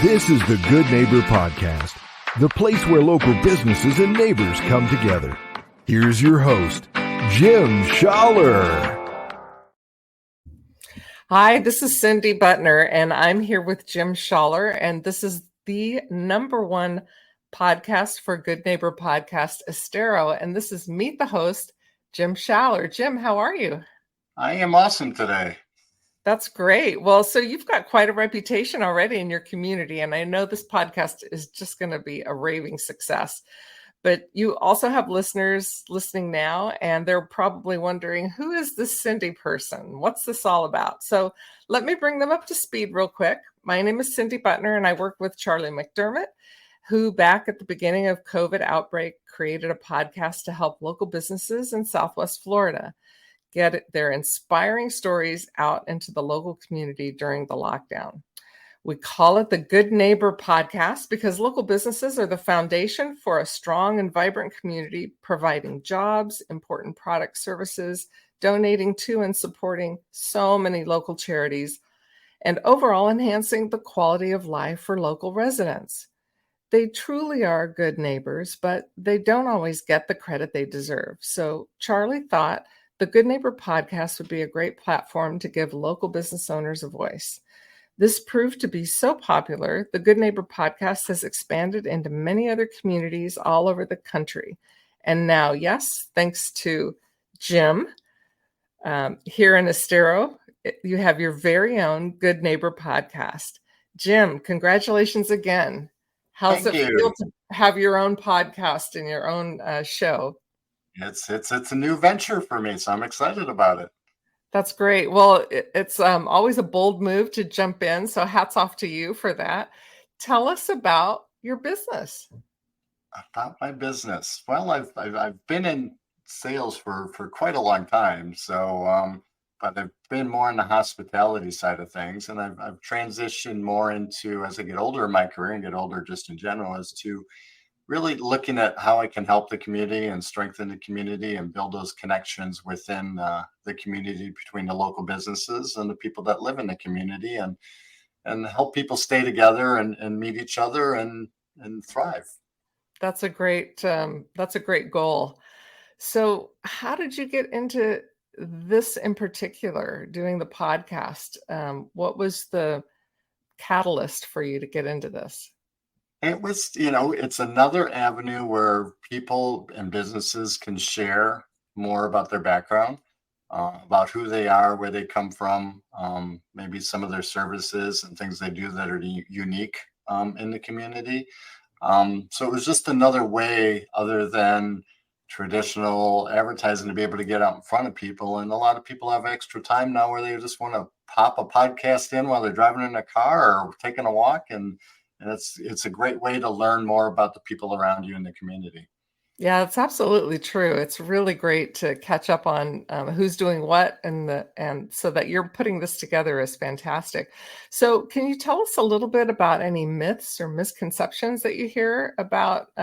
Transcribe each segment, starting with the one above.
This is the Good Neighbor Podcast, the place where local businesses and neighbors come together. Here's your host, Jim Schaller. Hi, this is Cindy Butner, and I'm here with Jim Schaller, and this is the #1 podcast for Good Neighbor Podcast Estero, and this is Meet the Host, Jim Schaller. Jim, how are you? I am awesome today. That's great. Well, so you've got quite a reputation already in your community, and I know this podcast is just going to be a raving success. But you also have listeners listening now, and they're probably wondering, who is this Cindy person? What's this all about? So let me bring them up to speed real quick. My name is Cindy Butner, and I work with Charlie McDermott, who back at the beginning of COVID outbreak created a podcast to help local businesses in Southwest Florida get their inspiring stories out into the local community during the lockdown. We call it the Good Neighbor Podcast because local businesses are the foundation for a strong and vibrant community, providing jobs, important product services, donating to and supporting so many local charities, and overall enhancing the quality of life for local residents. They truly are good neighbors, but they don't always get the credit they deserve. So Charlie thought the Good Neighbor Podcast would be a great platform to give local business owners a voice. This proved to be so popular, the Good Neighbor Podcast has expanded into many other communities all over the country. And now, yes, thanks to Jim, here in Estero, you have your very own Good Neighbor Podcast. Jim, congratulations again. How's it feel to have your own podcast and your own show? It's a new venture for me, so I'm excited about it. That's great. Well, it's always a bold move to jump in, so hats off to you for that. Tell us about your business. About my business. Well, I've been in sales for quite a long time, so but I've been more on the hospitality side of things, and I've transitioned more into, as I get older in my career and get older just in general, as to really looking at how I can help the community and strengthen the community and build those connections within the community between the local businesses and the people that live in the community, and help people stay together and meet each other and thrive. That's a great goal. So how did you get into this in particular, doing the podcast? What was the catalyst for you to get into this? It was, it's another avenue where people and businesses can share more about their background, about who they are, where they come from, maybe some of their services and things they do that are unique in the community. So it was just another way other than traditional advertising to be able to get out in front of people. And a lot of people have extra time now where they just want to pop a podcast in while they're driving in a car or taking a walk, and it's a great way to learn more about the people around you in the community. Yeah, it's absolutely true. It's really great to catch up on who's doing what, and so that you're putting this together is fantastic. So can you tell us a little bit about any myths or misconceptions that you hear about,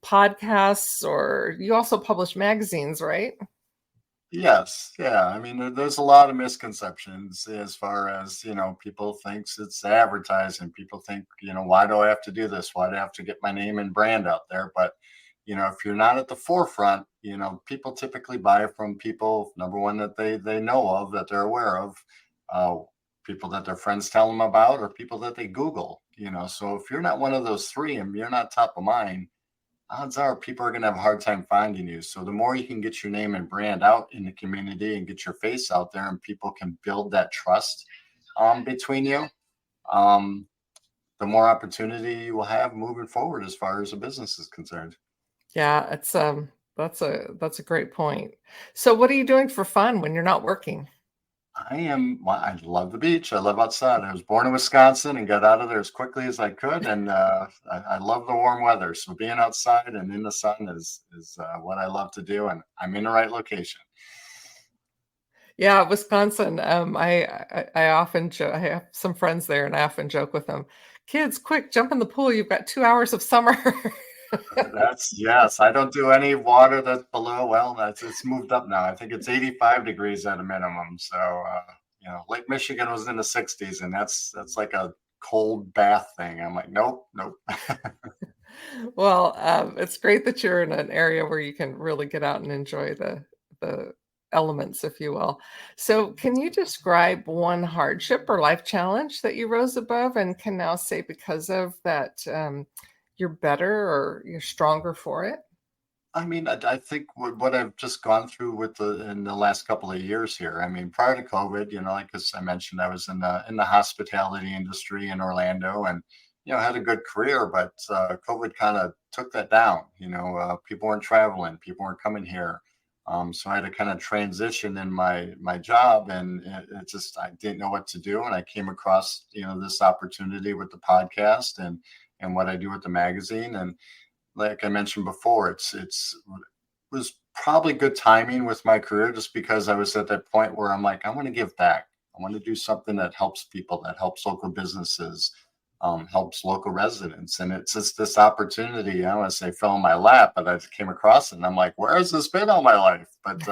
podcasts? Or you also publish magazines, right? Yes. Yeah. I mean, there's a lot of misconceptions as far as, people think it's advertising. People think, why do I have to do this? Why do I have to get my name and brand out there? But, if you're not at the forefront, people typically buy from people, number one, that they know of, that they're aware of, people that their friends tell them about, or people that they Google, So if you're not one of those three and you're not top of mind, odds are people are going to have a hard time finding you. So the more you can get your name and brand out in the community and get your face out there, and people can build that trust between you, the more opportunity you will have moving forward as far as a business is concerned. Yeah, it's that's a great point. So what are you doing for fun when you're not working? I love the beach. I love outside. I was born in Wisconsin and got out of there as quickly as I could. And I love the warm weather. So being outside and in the sun is what I love to do. And I'm in the right location. Yeah, Wisconsin. I often joke, I have some friends there, and I often joke with them, kids, quick, jump in the pool. You've got 2 hours of summer. Yes. I don't do any water that's below. Well, it's moved up now. I think it's 85 degrees at a minimum. So, Lake Michigan was in the 60s, and that's like a cold bath thing. I'm like, nope. Well, it's great that you're in an area where you can really get out and enjoy the elements, if you will. So, can you describe one hardship or life challenge that you rose above and can now say because of that you're better or you're stronger for it? I mean, I think what I've just gone through in the last couple of years here. I mean, prior to COVID, like as I mentioned, I was in the hospitality industry in Orlando, and had a good career, but COVID kind of took that down. People weren't traveling, people weren't coming here, so I had to kind of transition in my job, and it just I didn't know what to do, and I came across this opportunity with the podcast and what I do with the magazine. And like I mentioned before, it was probably good timing with my career, just because I was at that point where I'm like, I want to give back. I want to do something that helps people, that helps local businesses, helps local residents. And it's just this opportunity, I want to say fell in my lap, but I came across it and I'm like, where has this been all my life? But,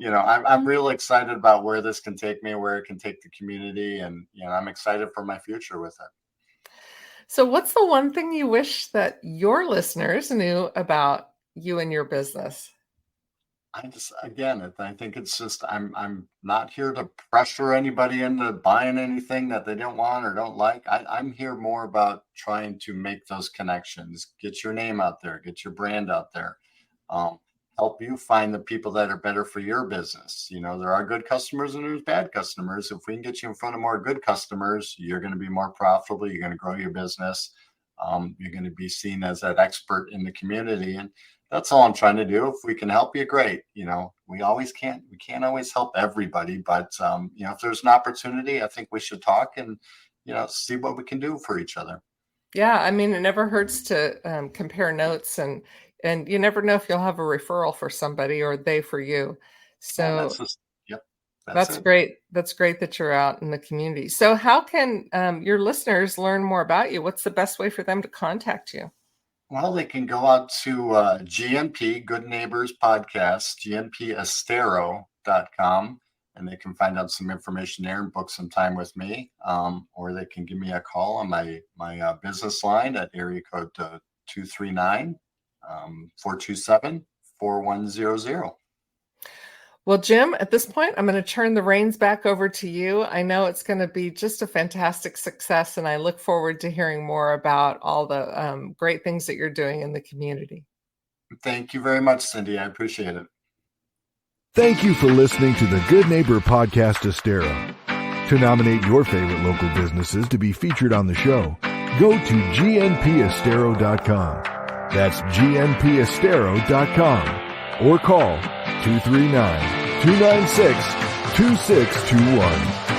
I'm really excited about where this can take me, where it can take the community. And, I'm excited for my future with it. So, what's the one thing you wish that your listeners knew about you and your business? I think it's just I'm not here to pressure anybody into buying anything that they don't want or don't like. I'm here more about trying to make those connections, get your name out there, get your brand out there, help you find the people that are better for your business. There are good customers and there's bad customers. If we can get you in front of more good customers, you're going to be more profitable. You're going to grow your business. You're going to be seen as that expert in the community. And that's all I'm trying to do. If we can help you, great. We can't always help everybody, but if there's an opportunity, I think we should talk and, see what we can do for each other. Yeah. I mean, it never hurts to compare notes, and you never know if you'll have a referral for somebody or they for you. So that's great. That's great that you're out in the community. So how can your listeners learn more about you? What's the best way for them to contact you? Well, they can go out to GNP, Good Neighbors Podcast, gnpestero.com, and they can find out some information there and book some time with me. Or they can give me a call on my business line at area code 239-427-4100. Well, Jim, at this point, I'm going to turn the reins back over to you. I know it's going to be just a fantastic success, and I look forward to hearing more about all the great things that you're doing in the community. Thank you very much, Cindy. I appreciate it. Thank you for listening to the Good Neighbor Podcast Estero. To nominate your favorite local businesses to be featured on the show, go to gnpestero.com. That's gnpestero.com or call 239-296-2621.